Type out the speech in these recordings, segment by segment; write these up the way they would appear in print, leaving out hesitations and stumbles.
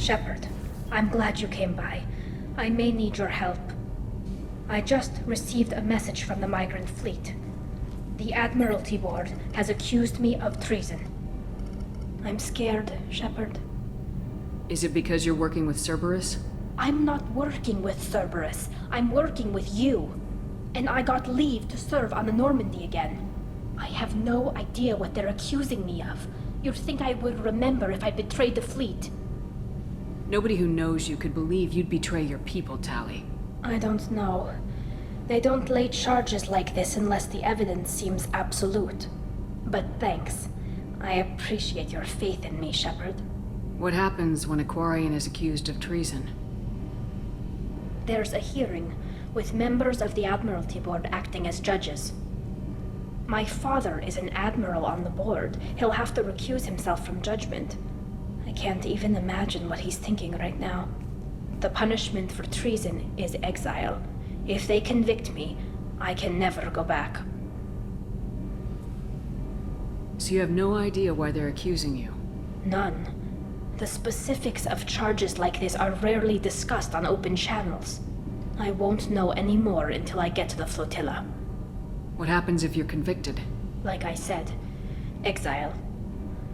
Shepard, I'm glad you came by. I may need your help. I just received a message from the migrant fleet. The Admiralty Board has accused me of treason. I'm scared, Shepard. Is it because you're working with Cerberus? I'm not working with Cerberus. I'm working with you. And I got leave to serve on the Normandy again. I have no idea what they're accusing me of. You'd think I would remember if I betrayed the fleet. Nobody who knows you could believe you'd betray your people, Tali. I don't know. They don't lay charges like this unless the evidence seems absolute. But thanks. I appreciate your faith in me, Shepard. What happens when a Quarian is accused of treason? There's a hearing, with members of the Admiralty Board acting as judges. My father is an admiral on the board. He'll have to recuse himself from judgment. I can't even imagine what he's thinking right now. The punishment for treason is exile. If they convict me, I can never go back. So you have no idea why they're accusing you? None. The specifics of charges like this are rarely discussed on open channels. I won't know any more until I get to the flotilla. What happens if you're convicted? Like I said, exile.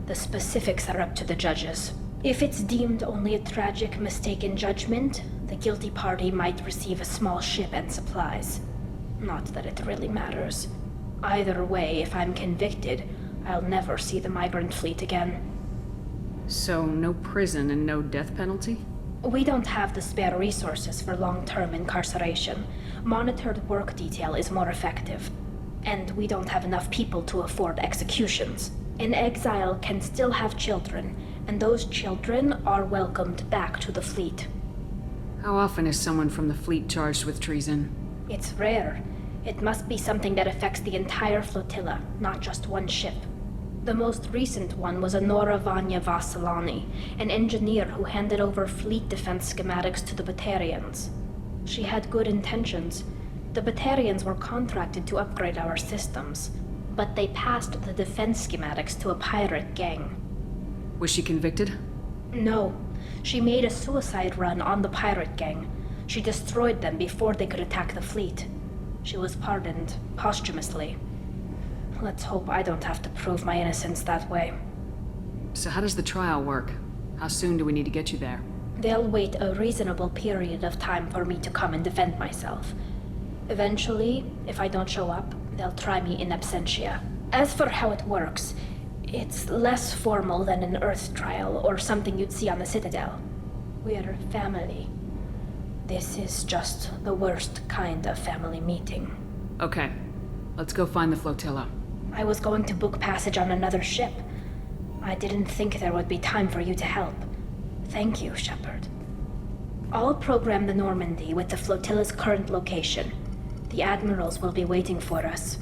The specifics are up to the judges. If it's deemed only a tragic mistake in judgment, the guilty party might receive a small ship and supplies. Not that it really matters. Either way, if I'm convicted, I'll never see the migrant fleet again. So no prison and no death penalty? We don't have the spare resources for long-term incarceration. Monitored work detail is more effective. And we don't have enough people to afford executions. An exile can still have children, and those children are welcomed back to the fleet. How often is someone from the fleet charged with treason? It's rare. It must be something that affects the entire flotilla, not just one ship. The most recent one was Honora Vanya Vassilani, an engineer who handed over fleet defense schematics to the Batarians. She had good intentions. The Batarians were contracted to upgrade our systems, but they passed the defense schematics to a pirate gang. Was she convicted? No. She made a suicide run on the pirate gang. She destroyed them before they could attack the fleet. She was pardoned posthumously. Let's hope I don't have to prove my innocence that way. So how does the trial work? How soon do we need to get you there? They'll wait a reasonable period of time for me to come and defend myself. Eventually, if I don't show up, they'll try me in absentia. As for how it works, it's less formal than an Earth trial or something you'd see on the Citadel. We're family. This is just the worst kind of family meeting. Okay, let's go find the flotilla. I was going to book passage on another ship. I didn't think there would be time for you to help. Thank you, Shepard. I'll program the Normandy with the flotilla's current location. The admirals will be waiting for us.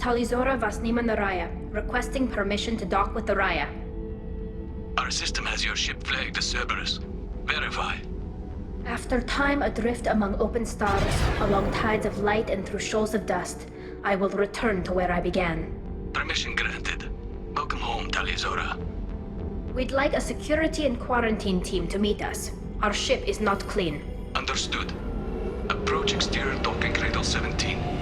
Talizora Vasnima Naraya, requesting permission to dock with the Raya. Our system has your ship flagged as Cerberus. Verify. After time adrift among open stars, along tides of light and through shoals of dust, I will return to where I began. Permission granted. Welcome home, Talizora. We'd like a security and quarantine team to meet us. Our ship is not clean. Understood. Approach exterior docking cradle 17.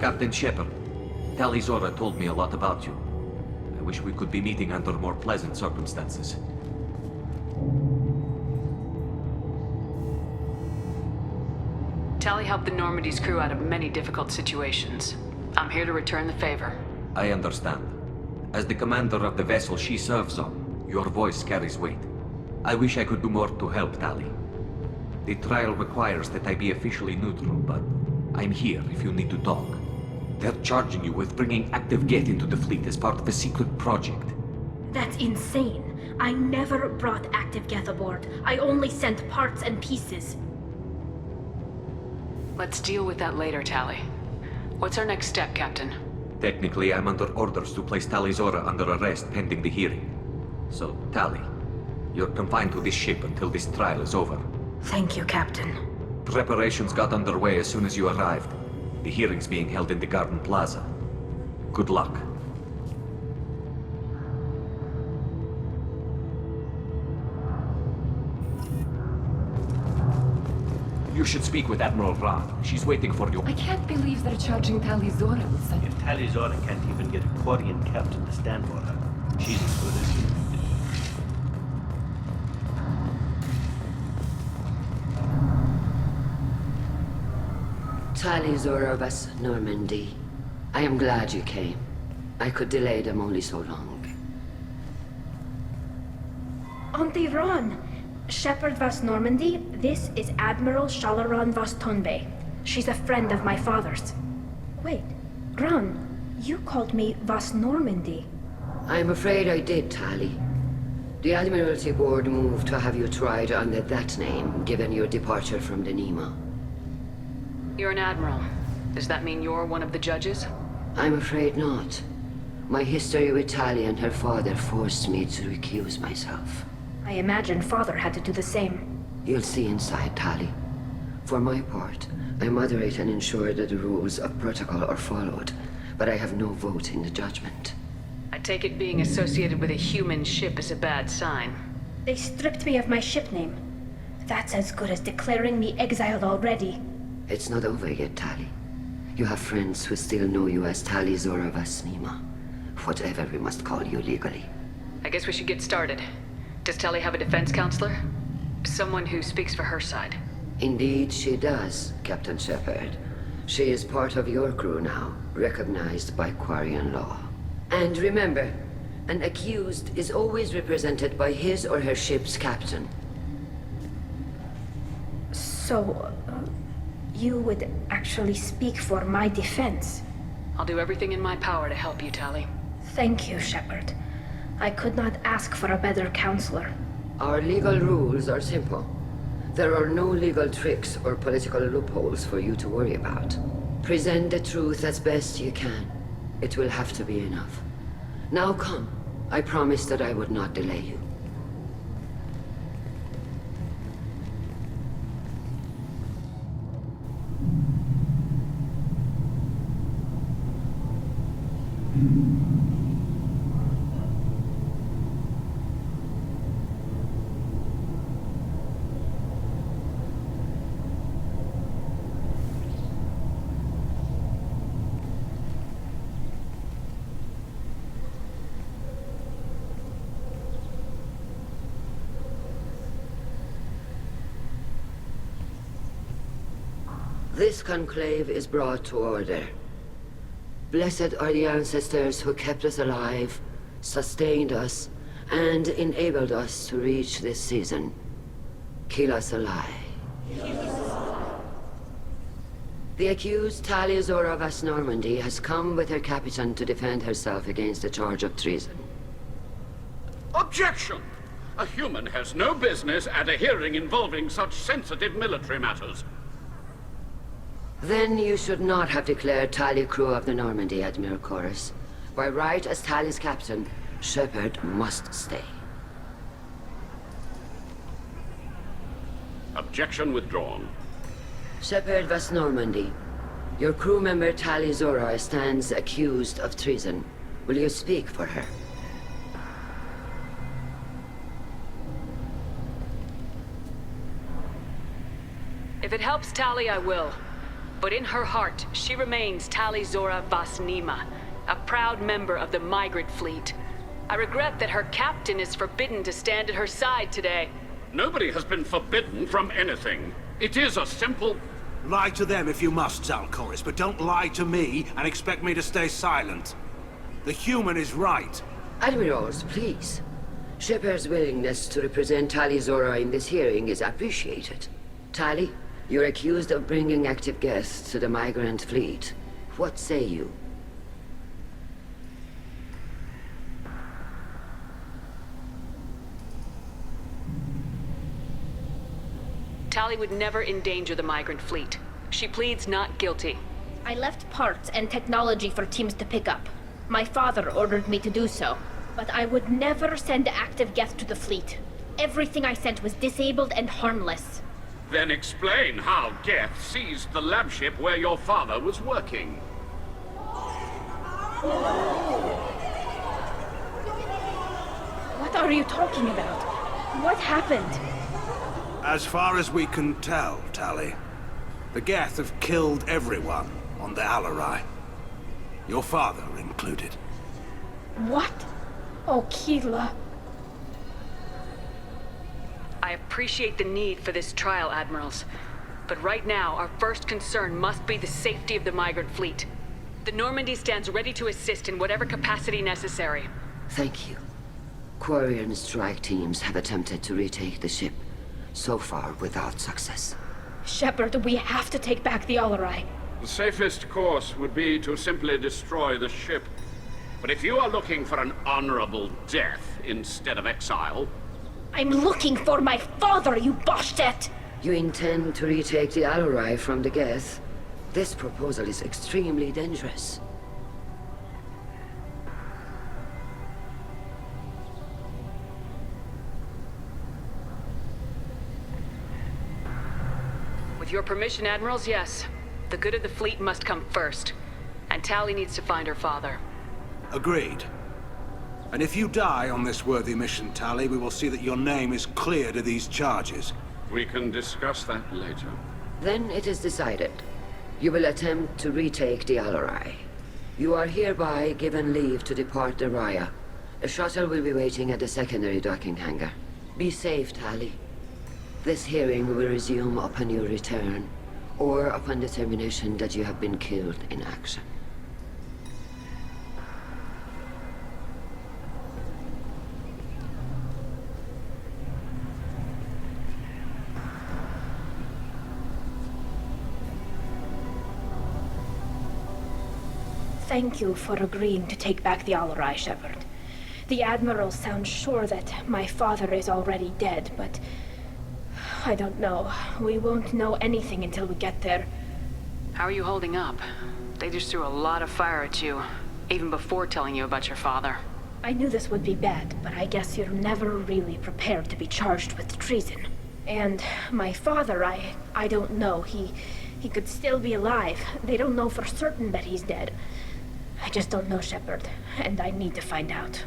Captain Shepard, Talizora told me a lot about you. I wish we could be meeting under more pleasant circumstances. Tali helped the Normandy's crew out of many difficult situations. I'm here to return the favor. I understand. As the commander of the vessel she serves on, your voice carries weight. I wish I could do more to help Tali. The trial requires that I be officially neutral, but I'm here if you need to talk. They're charging you with bringing active Geth into the fleet as part of a secret project. That's insane. I never brought active Geth aboard. I only sent parts and pieces. Let's deal with that later, Tali. What's our next step, Captain? Technically, I'm under orders to place Talizora under arrest pending the hearing. So, Tali, you're confined to this ship until this trial is over. Thank you, Captain. Preparations got underway as soon as you arrived. The hearing's being held in the Garden Plaza. Good luck. You should speak with Admiral Ra. She's waiting for you. I can't believe they're charging Talizora with such... If Talizora can't even get a Quarian captain to stand for her, she's as good as you. Talizora vas Normandy. I am glad you came. I could delay them only so long. Auntie Ron! Shepard Vas Normandy, this is Admiral Shalaran Vas Tonbe. She's a friend of my father's. Wait, Ron, you called me Vas Normandy. I'm afraid I did, Tali. The Admiralty Board moved to have you tried under that name, given your departure from the Nima. You're an admiral. Does that mean you're one of the judges? I'm afraid not. My history with Tali and her father forced me to recuse myself. I imagine father had to do the same. You'll see inside, Tali. For my part, I moderate and ensure that the rules of protocol are followed, but I have no vote in the judgment. I take it being associated with a human ship is a bad sign. They stripped me of my ship name. That's as good as declaring me exiled already. It's not over yet, Tali. You have friends who still know you as Talizora Vasnima. Whatever we must call you legally. I guess we should get started. Does Tali have a defense counselor? Someone who speaks for her side. Indeed she does, Captain Shepard. She is part of your crew now, recognized by Quarian law. And remember, an accused is always represented by his or her ship's captain. So, you would actually speak for my defense? I'll do everything in my power to help you, Tali. Thank you, Shepard. I could not ask for a better counselor. Our legal rules are simple. There are no legal tricks or political loopholes for you to worry about. Present the truth as best you can. It will have to be enough. Now come. I promised that I would not delay you. This conclave is brought to order. Blessed are the ancestors who kept us alive, sustained us, and enabled us to reach this season. Kill us alive. The accused Tali Zora Vas Normandy has come with her captain to defend herself against the charge of treason. Objection! A human has no business at a hearing involving such sensitive military matters. Then you should not have declared Tali crew of the Normandy, Admiral Chorus. By right as Tali's captain, Shepard must stay. Objection withdrawn. Shepard Vas Normandy, your crew member Tali Zora stands accused of treason. Will you speak for her? If it helps Tali, I will. But in her heart, she remains Tali Zora Vas Nima, a proud member of the migrant fleet. I regret that her captain is forbidden to stand at her side today. Nobody has been forbidden from anything. It is a simple... Lie to them if you must, Zalcoris, but don't lie to me and expect me to stay silent. The human is right. Admirals, please. Shepard's willingness to represent Tali Zora in this hearing is appreciated. Tali, you're accused of bringing active guests to the migrant fleet. What say you? Tali would never endanger the migrant fleet. She pleads not guilty. I left parts and technology for teams to pick up. My father ordered me to do so, but I would never send active guests to the fleet. Everything I sent was disabled and harmless. Then explain how Geth seized the lab ship where your father was working. What are you talking about? What happened? As far as we can tell, Tali, the Geth have killed everyone on the Alarai. Your father included. What? Oh, Keela. I appreciate the need for this trial, Admirals. But right now, our first concern must be the safety of the migrant fleet. The Normandy stands ready to assist in whatever capacity necessary. Thank you. Quarian strike teams have attempted to retake the ship, so far without success. Shepard, we have to take back the Alarai. The safest course would be to simply destroy the ship. But if you are looking for an honorable death instead of exile... I'm looking for my father, you Boshtet! You intend to retake the Alarai from the Geth? This proposal is extremely dangerous. With your permission, Admirals, yes. The good of the fleet must come first. And Tali needs to find her father. Agreed. And if you die on this worthy mission, Tali, we will see that your name is cleared of these charges. We can discuss that later. Then it is decided. You will attempt to retake the Alarai. You are hereby given leave to depart the Raya. A shuttle will be waiting at the secondary docking hangar. Be safe, Tali. This hearing will resume upon your return, or upon determination that you have been killed in action. Thank you for agreeing to take back the Alarai, Shepard. The Admiral sounds sure that my father is already dead, but... I don't know. We won't know anything until we get there. How are you holding up? They just threw a lot of fire at you, even before telling you about your father. I knew this would be bad, but I guess you're never really prepared to be charged with treason. And my father, I don't know. He could still be alive. They don't know for certain that he's dead. I just don't know, Shepard, and I need to find out.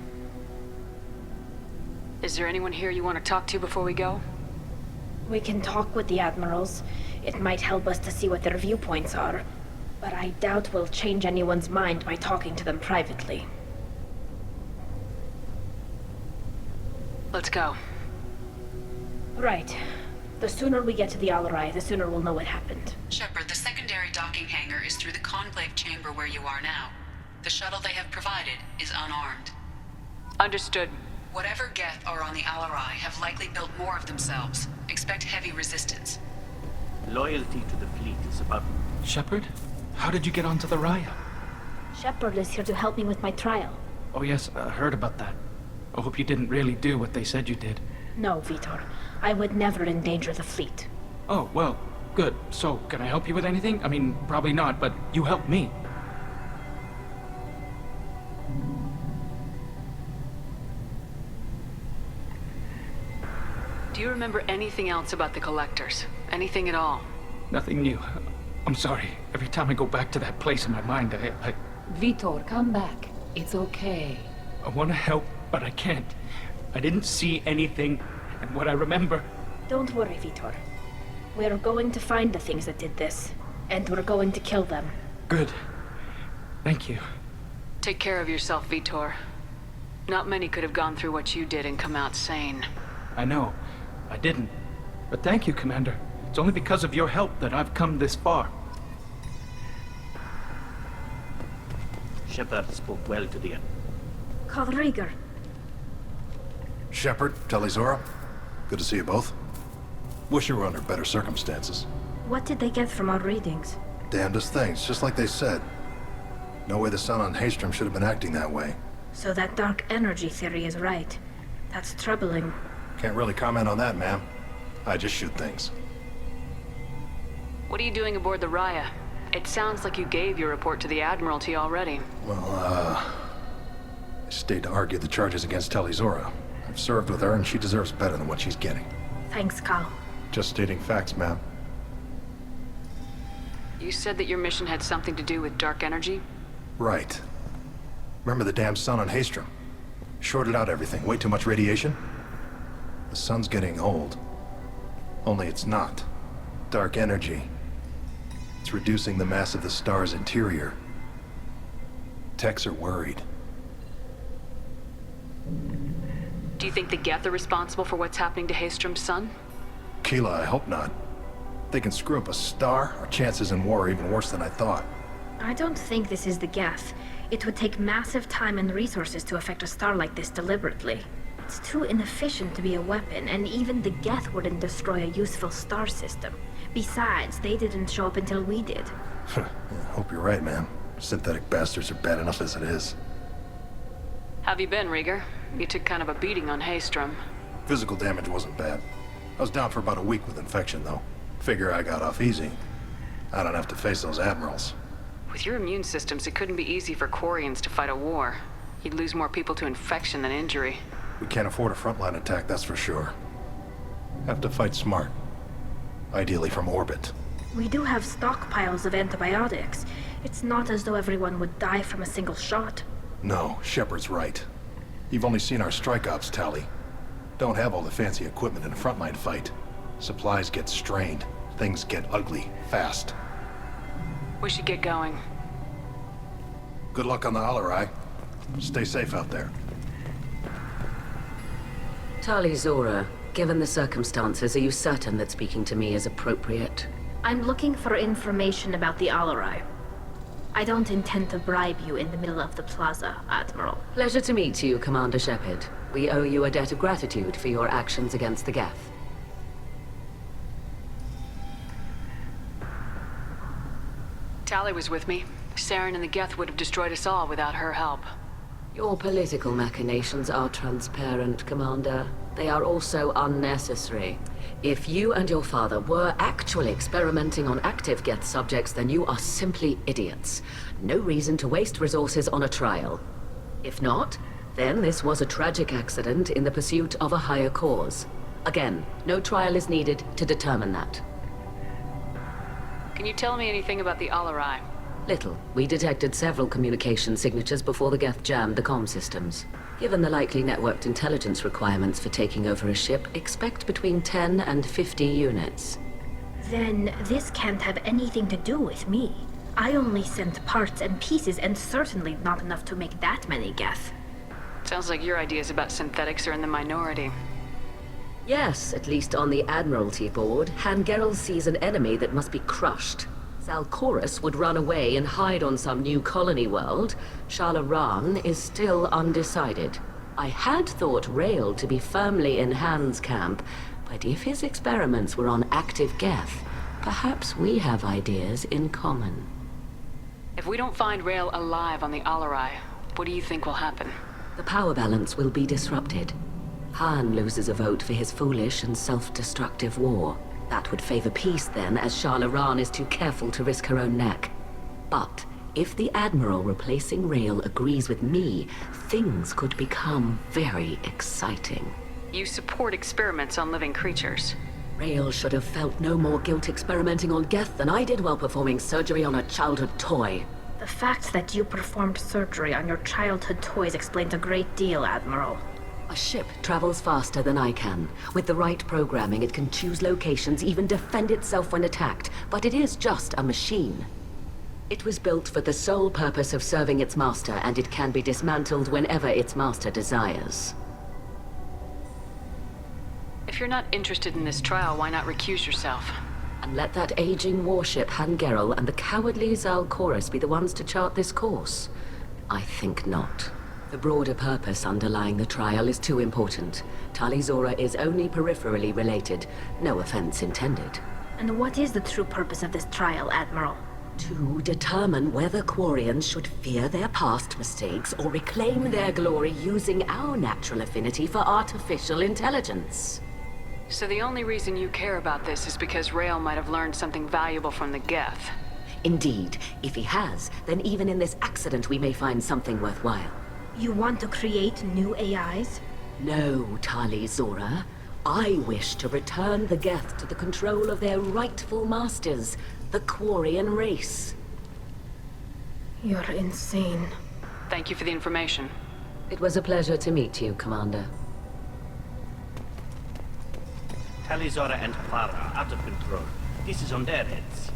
Is there anyone here you want to talk to before we go? We can talk with the Admirals. It might help us to see what their viewpoints are. But I doubt we'll change anyone's mind by talking to them privately. Let's go. Right. The sooner we get to the Alarai, the sooner we'll know what happened. Shepard, the secondary docking hangar is through the conclave chamber where you are now. The shuttle they have provided is unarmed. Understood. Whatever Geth are on the Alarai have likely built more of themselves. Expect heavy resistance. Loyalty to the fleet is about... Shepard? How did you get onto the Raya? Shepard is here to help me with my trial. Oh yes, I heard about that. I hope you didn't really do what they said you did. No, Vitor. I would never endanger the fleet. Oh, well, good. So, can I help you with anything? I mean, probably not, but you helped me. Do you remember anything else about the Collectors? Anything at all? Nothing new. I'm sorry. Every time I go back to that place in my mind, I Vitor, come back. It's okay. want to help, but I can't. I didn't see anything, and what I remember... Don't worry, Vitor. We're going to find the things that did this, and we're going to kill them. Good. Thank you. Take care of yourself, Vitor. Not many could have gone through what you did and come out sane. I know. I didn't. But thank you, Commander. It's only because of your help that I've come this far. Shepard spoke well to the end. Call Rieger. Shepard, Tali, good to see you both. Wish you were under better circumstances. What did they get from our readings? Damnedest things, just like they said. No way the sun on Haystrom should have been acting that way. So that dark energy theory is right. That's troubling. Can't really comment on that, ma'am. I just shoot things. What are you doing aboard the Raya? It sounds like you gave your report to the Admiralty already. Well, I stayed to argue the charges against Tali. I've served with her, and she deserves better than what she's getting. Thanks, Cal. Just stating facts, ma'am. You said that your mission had something to do with dark energy? Right. Remember the damn sun on Haystrom? Shorted out everything. Way too much radiation? The sun's getting old. Only it's not. Dark energy. It's reducing the mass of the star's interior. Techs are worried. Do you think the Geth are responsible for what's happening to Haystrom's sun? Keela, I hope not. They can screw up a star, our chances in war are even worse than I thought. I don't think this is the Geth. It would take massive time and resources to affect a star like this deliberately. It's too inefficient to be a weapon, and even the Geth wouldn't destroy a useful star system. Besides, they didn't show up until we did. I hope you're right, ma'am. Synthetic bastards are bad enough as it is. Have you been, Rieger? You took kind of a beating on Haystrom. Physical damage wasn't bad. I was down for about a week with infection, though. Figure I got off easy. I don't have to face those admirals. With your immune systems, it couldn't be easy for Quarians to fight a war. You'd lose more people to infection than injury. We can't afford a frontline attack, that's for sure. Have to fight smart. Ideally from orbit. We do have stockpiles of antibiotics. It's not as though everyone would die from a single shot. No, Shepard's right. You've only seen our strike ops, Tali. Don't have all the fancy equipment in a frontline fight. Supplies get strained. Things get ugly, fast. We should get going. Good luck on the Alarai. Stay safe out there. Tali, given the circumstances, are you certain that speaking to me is appropriate? I'm looking for information about the Alarai. I don't intend to bribe you in the middle of the plaza, Admiral. Pleasure to meet you, Commander Shepard. We owe you a debt of gratitude for your actions against the Geth. Tali was with me. Saren and the Geth would have destroyed us all without her help. Your political machinations are transparent, Commander. They are also unnecessary. If you and your father were actually experimenting on active Geth subjects, then you are simply idiots. No reason to waste resources on a trial. If not, then this was a tragic accident in the pursuit of a higher cause. Again, no trial is needed to determine that. Can you tell me anything about the Alarai? Little. We detected several communication signatures before the Geth jammed the comm systems. Given the likely networked intelligence requirements for taking over a ship, expect between 10 and 50 units. Then this can't have anything to do with me. I only sent parts and pieces, and certainly not enough to make that many Geth. Sounds like your ideas about synthetics are in the minority. Yes, at least on the Admiralty board, Hangerel sees an enemy that must be crushed. Zalcorus would run away and hide on some new colony world. Shalaran is still undecided. I had thought Rail to be firmly in Han's camp, but if his experiments were on active Geth, perhaps we have ideas in common. If we don't find Rail alive on the Alarai, what do you think will happen? The power balance will be disrupted. Han loses a vote for his foolish and self-destructive war. That would favor peace then, as Shah Laran is too careful to risk her own neck. But if the Admiral replacing Rail agrees with me, things could become very exciting. You support experiments on living creatures. Rail should have felt no more guilt experimenting on Geth than I did while performing surgery on a childhood toy. The fact that you performed surgery on your childhood toys explains a great deal, Admiral. A ship travels faster than I can. With the right programming, it can choose locations, even defend itself when attacked. But it is just a machine. It was built for the sole purpose of serving its master, and it can be dismantled whenever its master desires. If you're not interested in this trial, why not recuse yourself? And let that aging warship Hangerel and the cowardly Zal Chorus be the ones to chart this course? I think not. The broader purpose underlying the trial is too important. Tali Zora is only peripherally related. No offense intended. And what is the true purpose of this trial, Admiral? To determine whether Quarians should fear their past mistakes or reclaim their glory using our natural affinity for artificial intelligence. So the only reason you care about this is because Rail might have learned something valuable from the Geth. Indeed. If he has, then even in this accident we may find something worthwhile. You want to create new AIs? No, Tali Zora. I wish to return the Geth to the control of their rightful masters, the Quarian race. You're insane. Thank you for the information. It was a pleasure to meet you, Commander. Tali Zora and Clara are out of control. This is on their heads.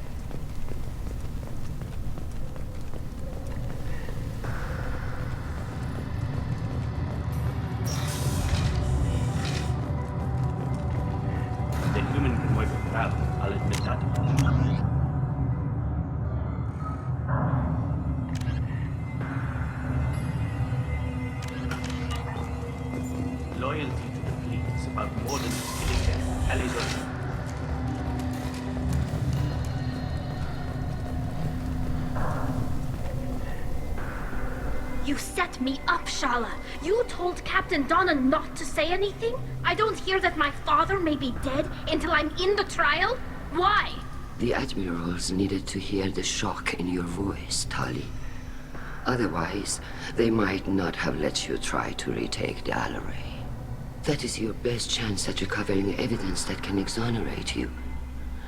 The human can work with Val, I'll admit that. Loyalty to the fleet is about more than killing them. Tali Zora. You set me up, Shala. You told Captain Donna not to say anything? I don't hear that my father may be dead until I'm in the trial? Why? The admirals needed to hear the shock in your voice, Tali. Otherwise, they might not have let you try to retake the Alarai. That is your best chance at recovering evidence that can exonerate you.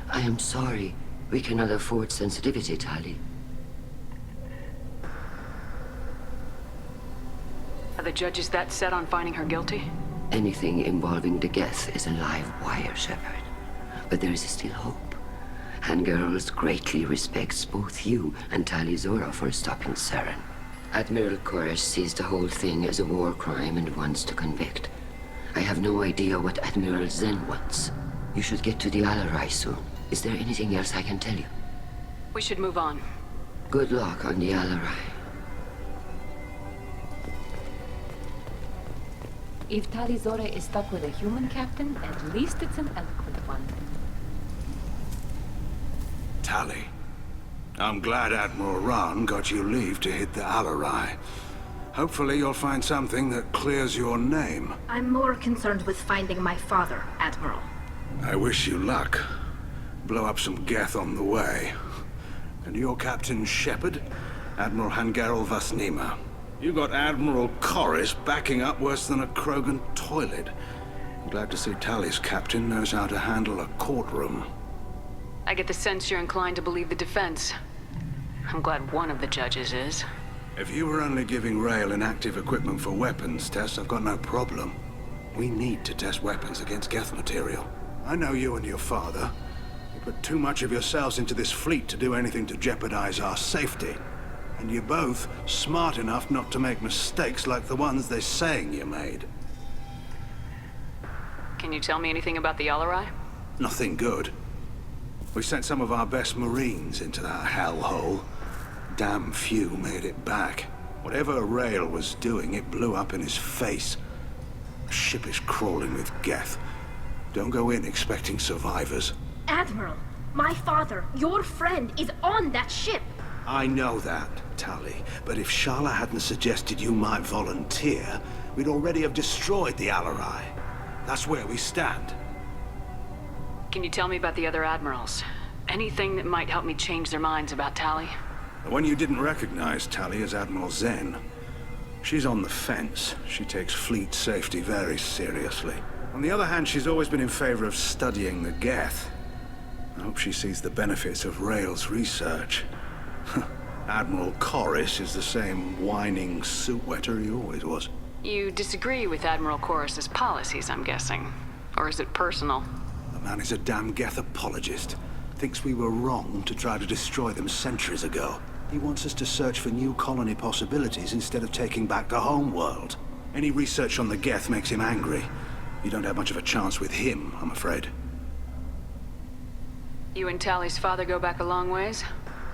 I am sorry. We cannot afford sensitivity, Tali. Are the judges that set on finding her guilty? Anything involving the Geth is a live wire, Shepard. But there is still hope. Hangirls greatly respects both you and Tali Zora for stopping Saren. Admiral Koresh sees the whole thing as a war crime and wants to convict. I have no idea what Admiral Zen wants. You should get to the Alarai soon. Is there anything else I can tell you? We should move on. Good luck on the Alarai. If Tali Zora is stuck with a human captain, at least it's an eloquent one. Tali, I'm glad Admiral Ran got you leave to hit the Alarai. Hopefully you'll find something that clears your name. I'm more concerned with finding my father, Admiral. I wish you luck. Blow up some Geth on the way. And your Captain Shepard? Admiral Hangerel Vasnima. You got Admiral Corris backing up worse than a Krogan toilet. I'm glad to see Tali's captain knows how to handle a courtroom. I get the sense you're inclined to believe the defense. I'm glad one of the judges is. If you were only giving Rail inactive equipment for weapons tests, I've got no problem. We need to test weapons against Geth material. I know you and your father. You put too much of yourselves into this fleet to do anything to jeopardize our safety. And you're both smart enough not to make mistakes like the ones they're saying you made. Can you tell me anything about the Alarai? Nothing good. We sent some of our best Marines into that hellhole. Damn few made it back. Whatever Rail was doing, it blew up in his face. The ship is crawling with Geth. Don't go in expecting survivors. Admiral, my father, your friend, is on that ship. I know that, Tali, but if Shala hadn't suggested you might volunteer, we'd already have destroyed the Alarai. That's where we stand. Can you tell me about the other admirals? Anything that might help me change their minds about Tali? The one you didn't recognize, Tali, is Admiral Zen. She's on the fence. She takes fleet safety very seriously. On the other hand, she's always been in favor of studying the Geth. I hope she sees the benefits of Rail's research. Admiral Corris is the same whining suit-wetter he always was. You disagree with Admiral Corus's policies, I'm guessing. Or is it personal? The man is a damn Geth apologist. Thinks we were wrong to try to destroy them centuries ago. He wants us to search for new colony possibilities instead of taking back the home world. Any research on the Geth makes him angry. You don't have much of a chance with him, I'm afraid. You and Tali's father go back a long ways?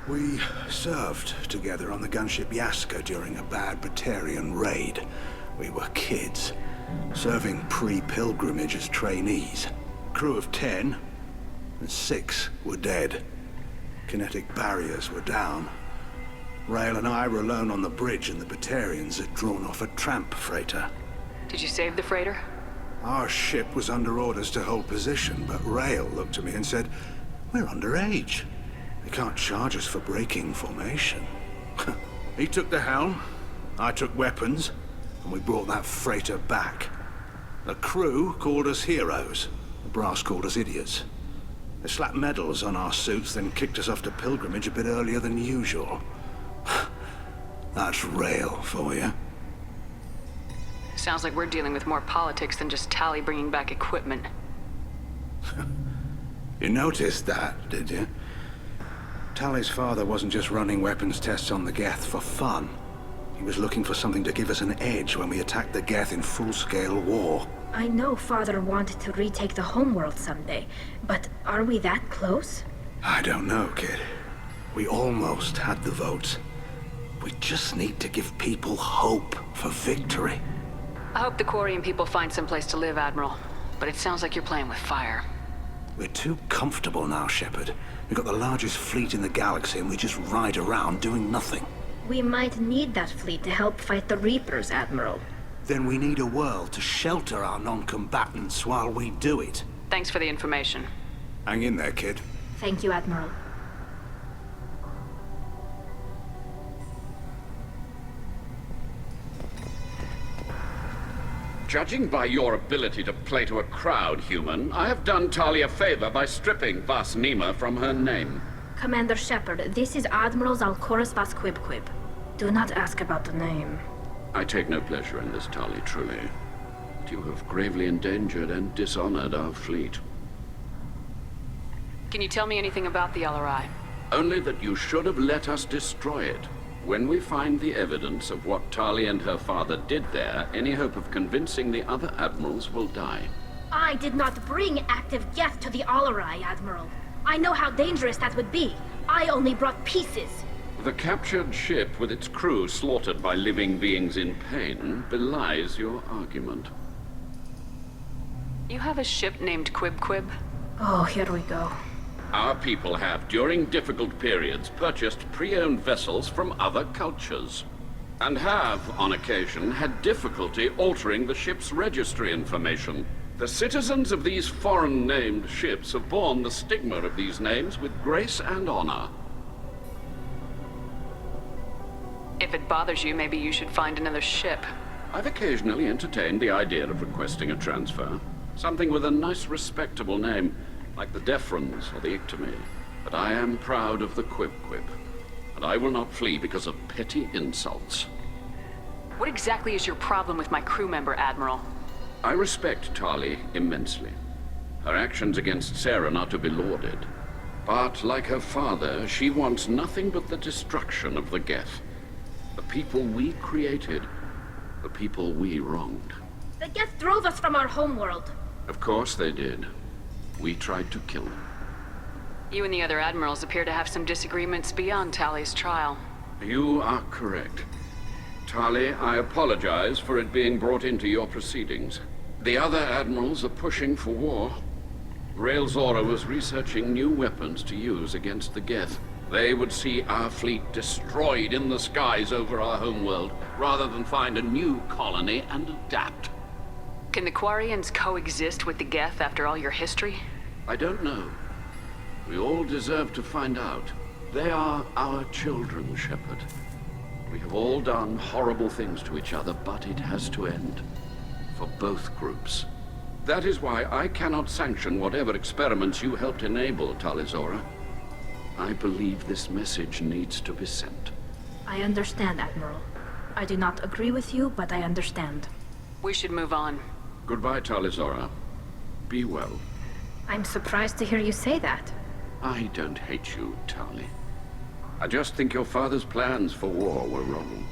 We served together on the gunship Yaska during a bad Batarian raid. We were kids, serving pre-pilgrimage as trainees. Crew of 10, and 6 were dead. Kinetic barriers were down. Rail and I were alone on the bridge, and the Batarians had drawn off a tramp freighter. Did you save the freighter? Our ship was under orders to hold position, but Rail looked at me and said, "We're underage. They can't charge us for breaking formation." He took the helm, I took weapons, and we brought that freighter back. The crew called us heroes. The brass called us idiots. They slapped medals on our suits, then kicked us off to pilgrimage a bit earlier than usual. That's Rail for you. Sounds like we're dealing with more politics than just Tali bringing back equipment. You noticed that, did you? Tali's father wasn't just running weapons tests on the Geth for fun. He was looking for something to give us an edge when we attacked the Geth in full-scale war. I know Father wanted to retake the homeworld someday, but are we that close? I don't know, kid. We almost had the votes. We just need to give people hope for victory. I hope the Quarian people find some place to live, Admiral. But it sounds like you're playing with fire. We're too comfortable now, Shepard. We've got the largest fleet in the galaxy and we just ride around doing nothing. We might need that fleet to help fight the Reapers, Admiral. Then we need a world to shelter our non-combatants while we do it. Thanks for the information. Hang in there, kid. Thank you, Admiral. Judging by your ability to play to a crowd, human, I have done Tali a favor by stripping Vasnima from her name. Commander Shepard, this is Admiral Zalkoris Vasquibquib. Do not ask about the name. I take no pleasure in this, Tali, truly. But you have gravely endangered and dishonored our fleet. Can you tell me anything about the LRI? Only that you should have let us destroy it. When we find the evidence of what Tali and her father did there, any hope of convincing the other admirals will die. I did not bring active Geth to the Alarai, Admiral. I know how dangerous that would be. I only brought pieces. The captured ship with its crew slaughtered by living beings in pain belies your argument. You have a ship named Quib? Oh, here we go. Our people have, during difficult periods, purchased pre-owned vessels from other cultures, and have, on occasion, had difficulty altering the ship's registry information. The citizens of these foreign-named ships have borne the stigma of these names with grace and honor. If it bothers you, maybe you should find another ship. I've occasionally entertained the idea of requesting a transfer. Something with a nice, respectable name, like the Defrons or the Ictomy. But I am proud of the Quib, and I will not flee because of petty insults. What exactly is your problem with my crew member, Admiral? I respect Tali immensely. Her actions against Saren are to be lauded. But, like her father, she wants nothing but the destruction of the Geth. The people we created, the people we wronged. The Geth drove us from our homeworld. Of course they did. We tried to kill them. You and the other admirals appear to have some disagreements beyond Tali's trial. You are correct. Tali, I apologize for it being brought into your proceedings. The other admirals are pushing for war. Rael Zora was researching new weapons to use against the Geth. They would see our fleet destroyed in the skies over our homeworld, rather than find a new colony and adapt. Can the Quarians coexist with the Geth after all your history? I don't know. We all deserve to find out. They are our children, Shepard. We have all done horrible things to each other, but it has to end. For both groups. That is why I cannot sanction whatever experiments you helped enable, Tali Zora. I believe this message needs to be sent. I understand, Admiral. I do not agree with you, but I understand. We should move on. Goodbye, Tali Zora. Be well. I'm surprised to hear you say that. I don't hate you, Tali. I just think your father's plans for war were wrong.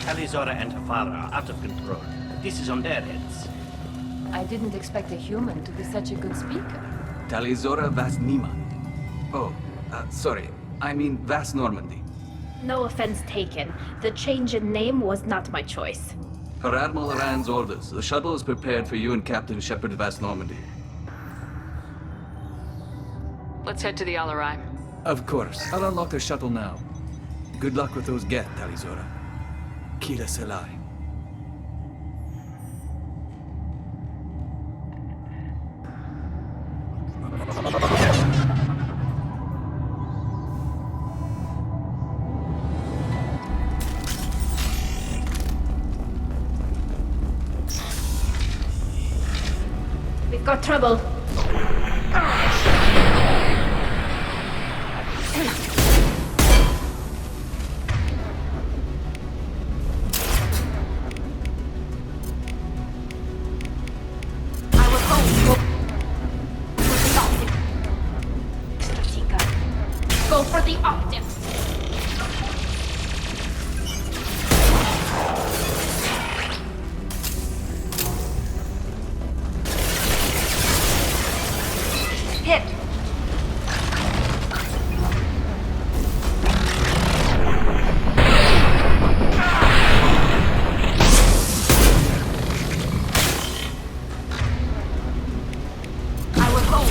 Tali Zora and her father are out of control. This is on their heads. I didn't expect a human to be such a good speaker. Tali Zora Vas Nima. Oh, sorry. I mean Vas Normandy. No offense taken. The change in name was not my choice. Per Admiral Rand's orders, the shuttle is prepared for you and Captain Shepard Vas Normandy. Let's head to the Alarai. Of course. I'll unlock the shuttle now. Good luck with those Geth, Tali Zora. Kila Selai. We've got trouble. Go for the optics. Hit. I will hold.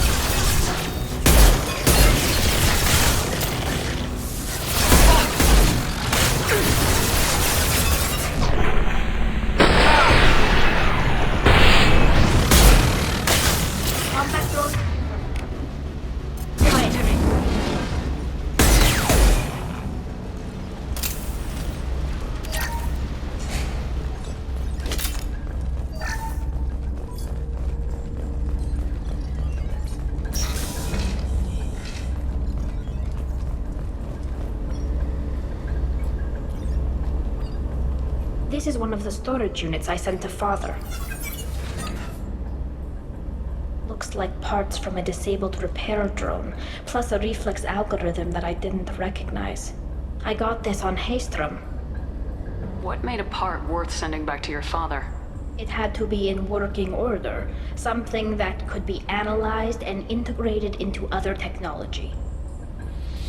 This is one of the storage units I sent to Father. Looks like parts from a disabled repair drone, plus a reflex algorithm that I didn't recognize. I got this on Haestrom. What made a part worth sending back to your father? It had to be in working order, something that could be analyzed and integrated into other technology.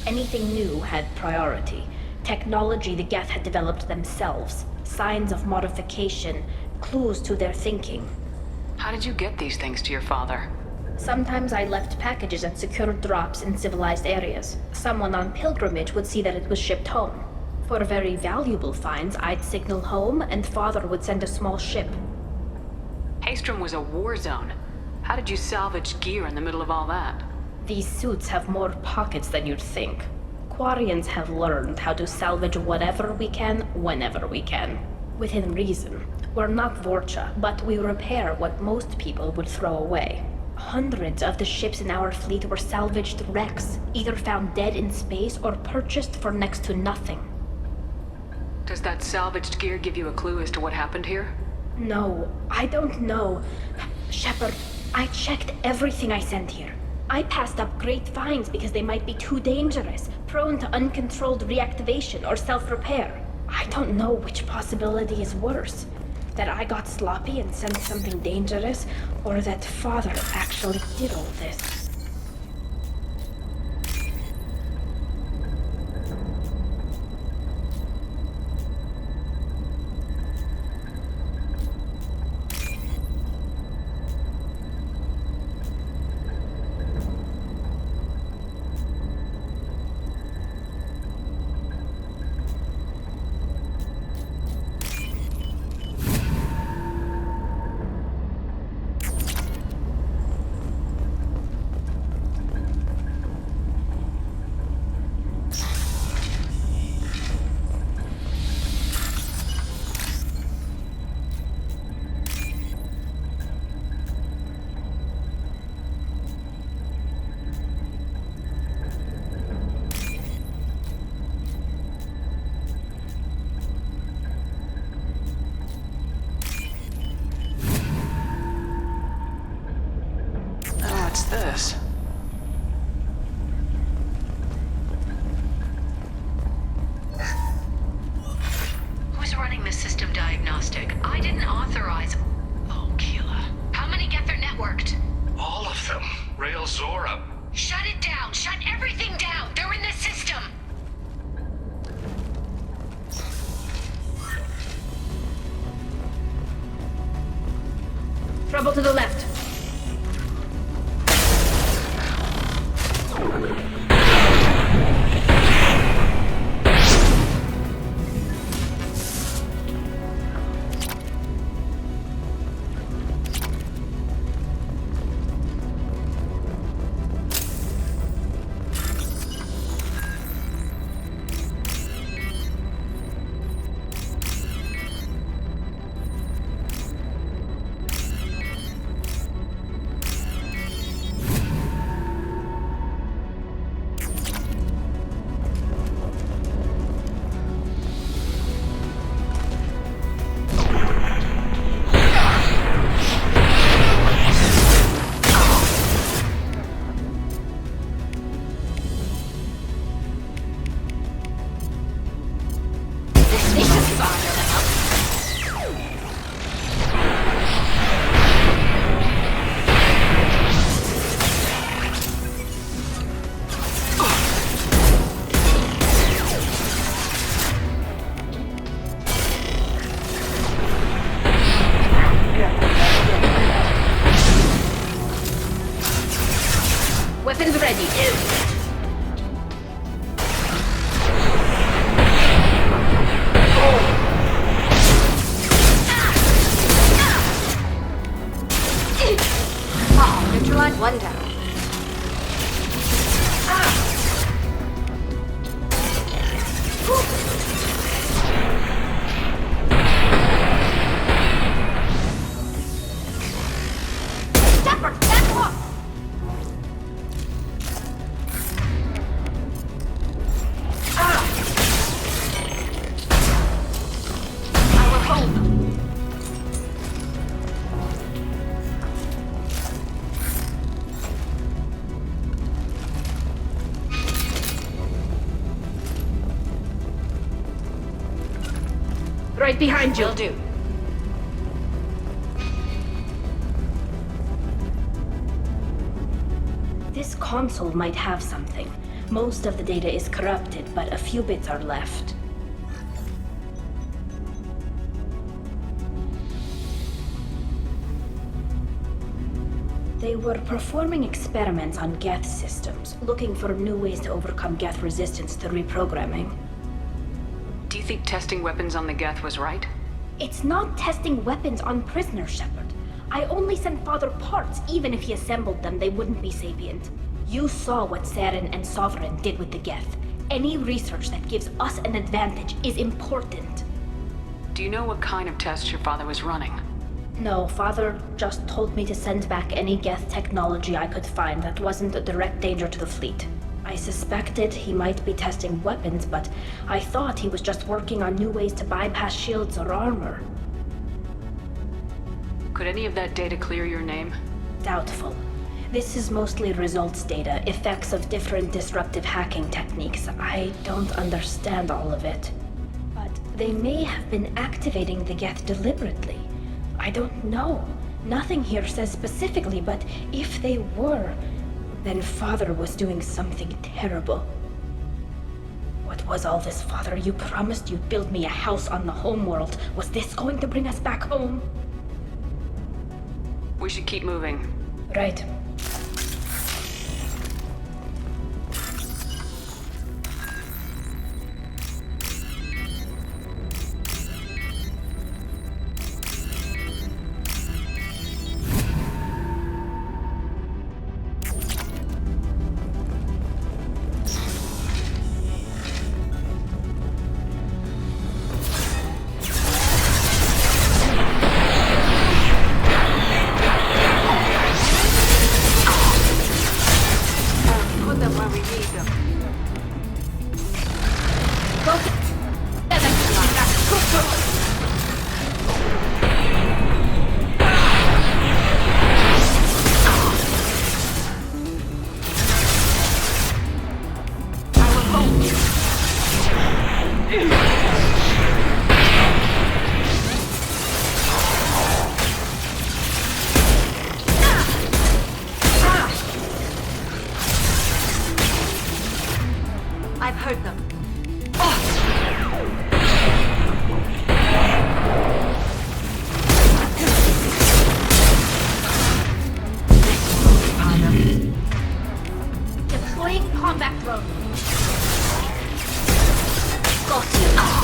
Anything new had priority. Technology the Geth had developed themselves, signs of modification, clues to their thinking. How did you get these things to your father? Sometimes I left packages and secured drops in civilized areas. Someone on pilgrimage would see that it was shipped home. For very valuable finds, I'd signal home, and Father would send a small ship. Haestrom was a war zone. How did you salvage gear in the middle of all that? These suits have more pockets than you'd think. Quarians have learned how to salvage whatever we can, whenever we can. Within reason. We're not Vorcha, but we repair what most people would throw away. Hundreds of the ships in our fleet were salvaged wrecks, either found dead in space or purchased for next to nothing. Does that salvaged gear give you a clue as to what happened here? No, I don't know. Shepard, I checked everything I sent here. I passed up great finds because they might be too dangerous, prone to uncontrolled reactivation or self-repair. I don't know which possibility is worse. That I got sloppy and sent something dangerous, or that Father actually did all this. What's this? Who's running the system diagnostic? I didn't authorize... Oh, Keela. How many Geth are networked? All of them. Rail Zora. Shut it down! Shut everything down! They're in the system! Trouble to the left. Weapons ready. Neutralize one down. Right behind you. Will do. This console might have something. Most of the data is corrupted, but a few bits are left. They were performing experiments on Geth systems, looking for new ways to overcome Geth resistance to reprogramming. Do you think testing weapons on the Geth was right? It's not testing weapons on prisoners, Shepard. I only sent Father parts. Even if he assembled them, they wouldn't be sapient. You saw what Saren and Sovereign did with the Geth. Any research that gives us an advantage is important. Do you know what kind of tests your father was running? No, Father just told me to send back any Geth technology I could find that wasn't a direct danger to the fleet. I suspected he might be testing weapons, but I thought he was just working on new ways to bypass shields or armor. Could any of that data clear your name? Doubtful. This is mostly results data, effects of different disruptive hacking techniques. I don't understand all of it. But they may have been activating the Geth deliberately. I don't know. Nothing here says specifically, but if they were, then Father was doing something terrible. What was all this, Father? You promised you'd build me a house on the homeworld. Was this going to bring us back home? We should keep moving. Right. I've heard them. Deploying combat drone. Got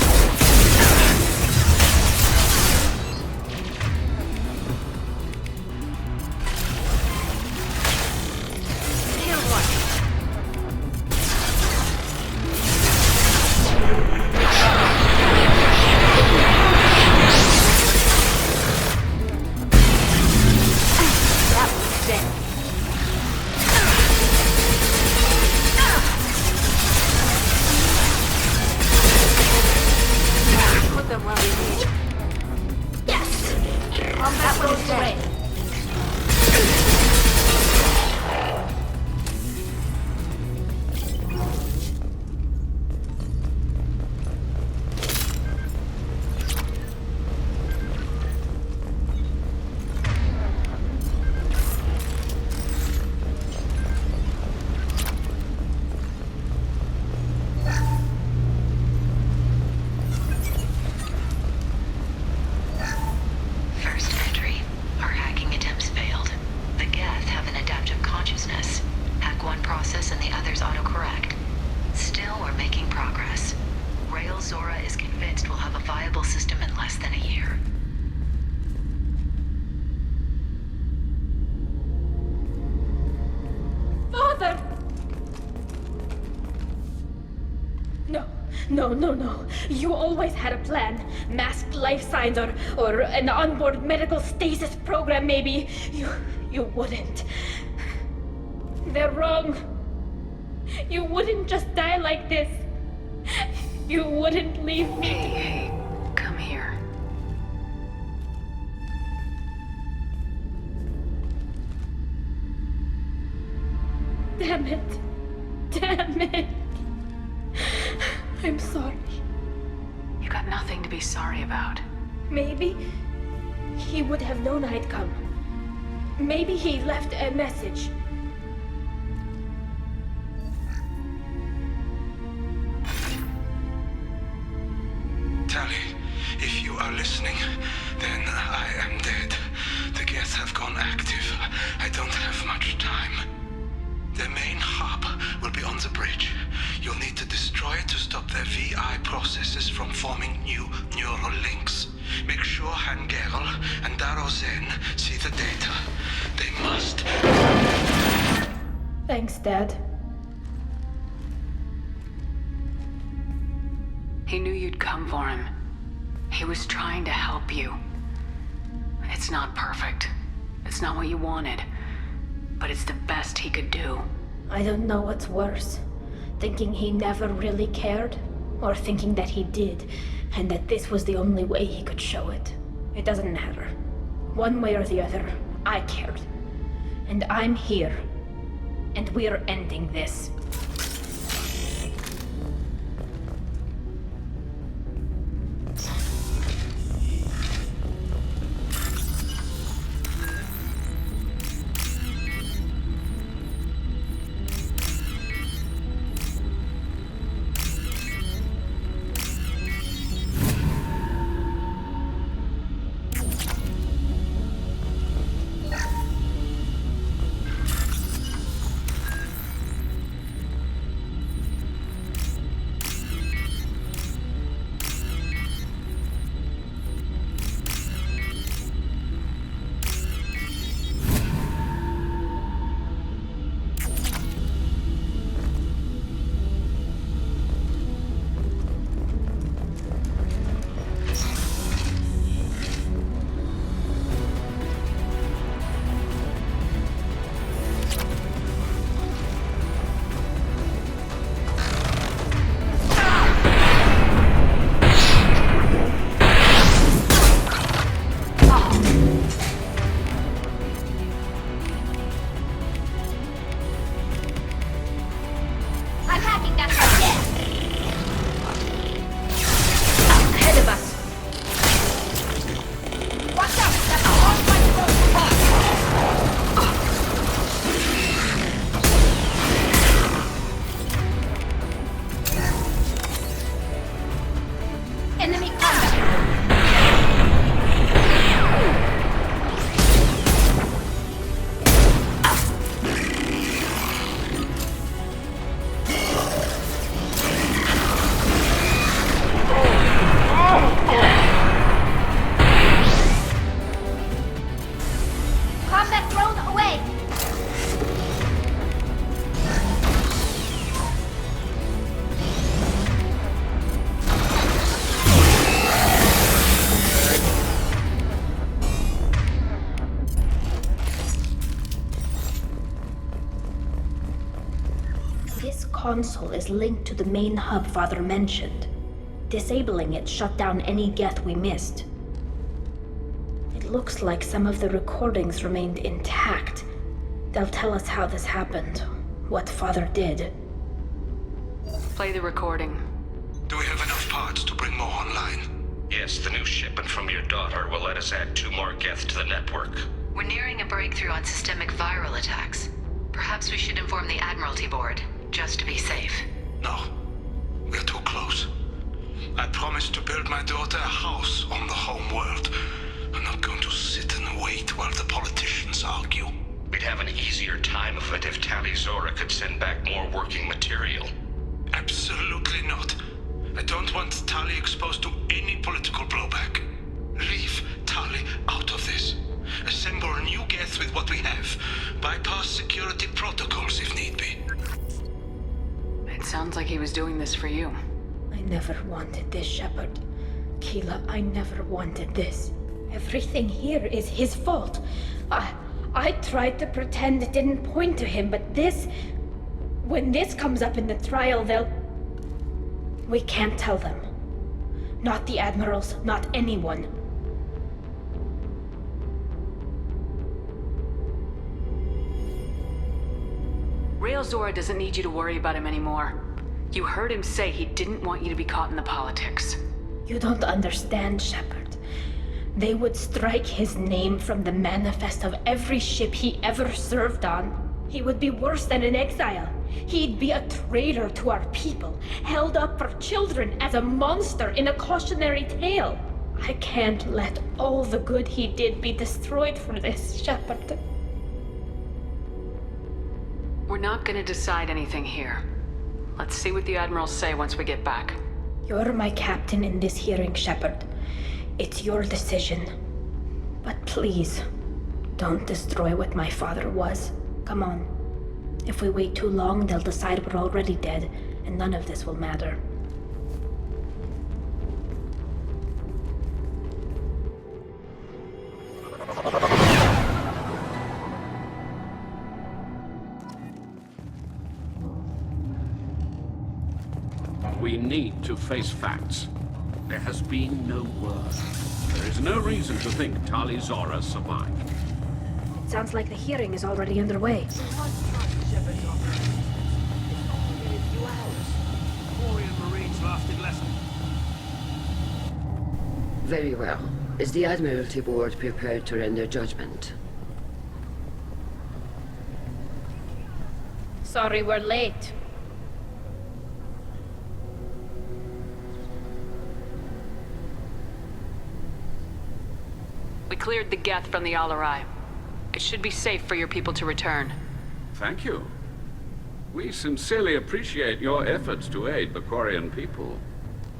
No. You always had a plan. Masked life signs or an onboard medical stasis program, maybe. You wouldn't. They're wrong. You wouldn't just die like this. You wouldn't leave me. Hey, come here. Damn it. I'm sorry. You got got nothing to be sorry about. Maybe he would have known I'd come. Maybe he left a message. Tali, if you are listening, then I am dead. The Geth have gone active. I don't have much time. Their main hub will be on the bridge. You'll need to destroy it to stop their VI processes from forming new neural links. Make sure Hangerl and Darozen see the data. They must. Thanks, Dad. He knew you'd come for him. He was trying to help you. It's not perfect. It's not what you wanted. But it's the best he could do. I don't know what's worse. Thinking he never really cared, or thinking that he did, and that this was the only way he could show it. It doesn't matter. One way or the other, I cared. And I'm here. And we're ending this. Console is linked to the main hub Father mentioned. Disabling it shut down any Geth we missed. It looks like some of the recordings remained intact. They'll tell us how this happened, what Father did. Play the recording. Do we have enough parts to bring more online? Yes, the new shipment from your daughter will let us add 2 more Geth to the network. We're nearing a breakthrough on systemic viral attacks. Perhaps we should inform the Admiralty Board, just to be safe. No. We're too close. I promised to build my daughter a house on the home world. I'm not going to sit and wait while the politicians argue. We'd have an easier time of it if Tali Zora could send back more working material. Absolutely not. I don't want Tali exposed to any political blowback. Leave Tali out of this. Assemble new Geth with what we have. Bypass security protocols if need be. It sounds like he was doing this for you. I never wanted this, Shepard. Keela, I never wanted this. Everything here is his fault. I tried to pretend it didn't point to him, but this... When this comes up in the trial, they'll... We can't tell them. Not the admirals, not anyone. Rail Zora doesn't need you to worry about him anymore. You heard him say he didn't want you to be caught in the politics. You don't understand, Shepard. They would strike his name from the manifest of every ship he ever served on. He would be worse than an exile. He'd be a traitor to our people, held up for children as a monster in a cautionary tale. I can't let all the good he did be destroyed for this, Shepard. We're not gonna decide anything here. Let's see what the Admirals say once we get back. You're my captain in this hearing, Shepard. It's your decision. But please, don't destroy what my father was. Come on. If we wait too long, they'll decide we're already dead, and none of this will matter. We need to face facts. There has been no word. There is no reason to think Tali Zora survived. It sounds like the hearing is already underway. Very well. Is the Admiralty Board prepared to render judgment? Sorry we're late. We cleared the Geth from the Alarai. It should be safe for your people to return. Thank you. We sincerely appreciate your efforts to aid the Quarian people.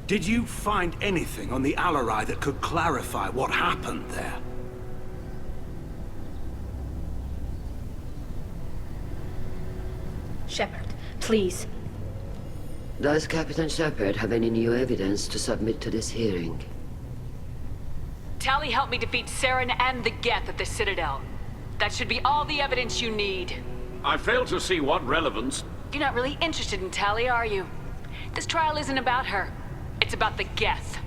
Did you find anything on the Alarai that could clarify what happened there? Shepard, please. Does Captain Shepard have any new evidence to submit to this hearing? Tali helped me defeat Saren and the Geth at the Citadel. That should be all the evidence you need. I fail to see what relevance... You're not really interested in Tali, are you? This trial isn't about her. It's about the Geth.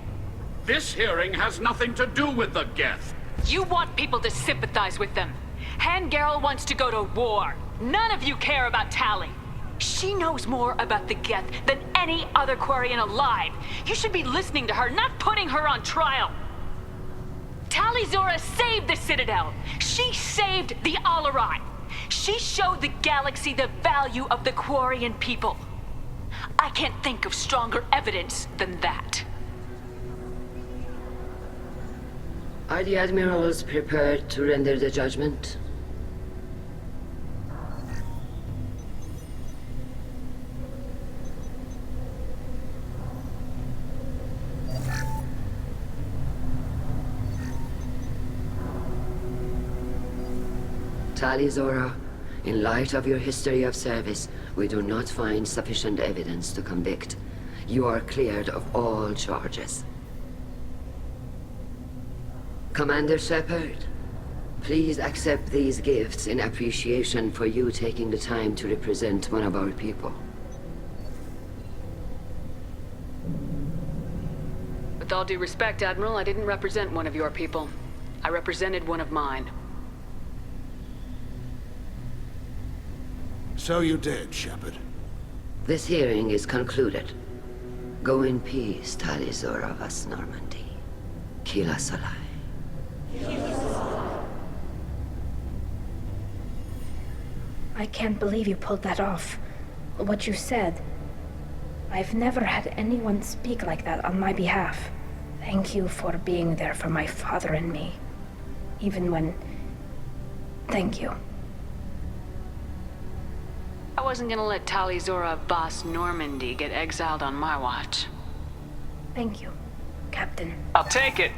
This hearing has nothing to do with the Geth. You want people to sympathize with them. Han Garel wants to go to war. None of you care about Tali. She knows more about the Geth than any other Quarian alive. You should be listening to her, not putting her on trial. Tali Zora saved the Citadel. She saved the Alarai. She showed the galaxy the value of the Quarian people. I can't think of stronger evidence than that. Are the Admirals prepared to render the judgment? Tali Zora, in light of your history of service, we do not find sufficient evidence to convict. You are cleared of all charges. Commander Shepard, please accept these gifts in appreciation for you taking the time to represent one of our people. With all due respect, Admiral, I didn't represent one of your people. I represented one of mine. So you did, Shepard. This hearing is concluded. Go in peace, Tali Zora vas Normandy. Kila Salai. I can't believe you pulled that off. What you said. I've never had anyone speak like that on my behalf. Thank you for being there for my father and me. Even when... Thank you. I wasn't gonna let Tali Zora vas Normandy get exiled on my watch. Thank you, Captain. I'll take it.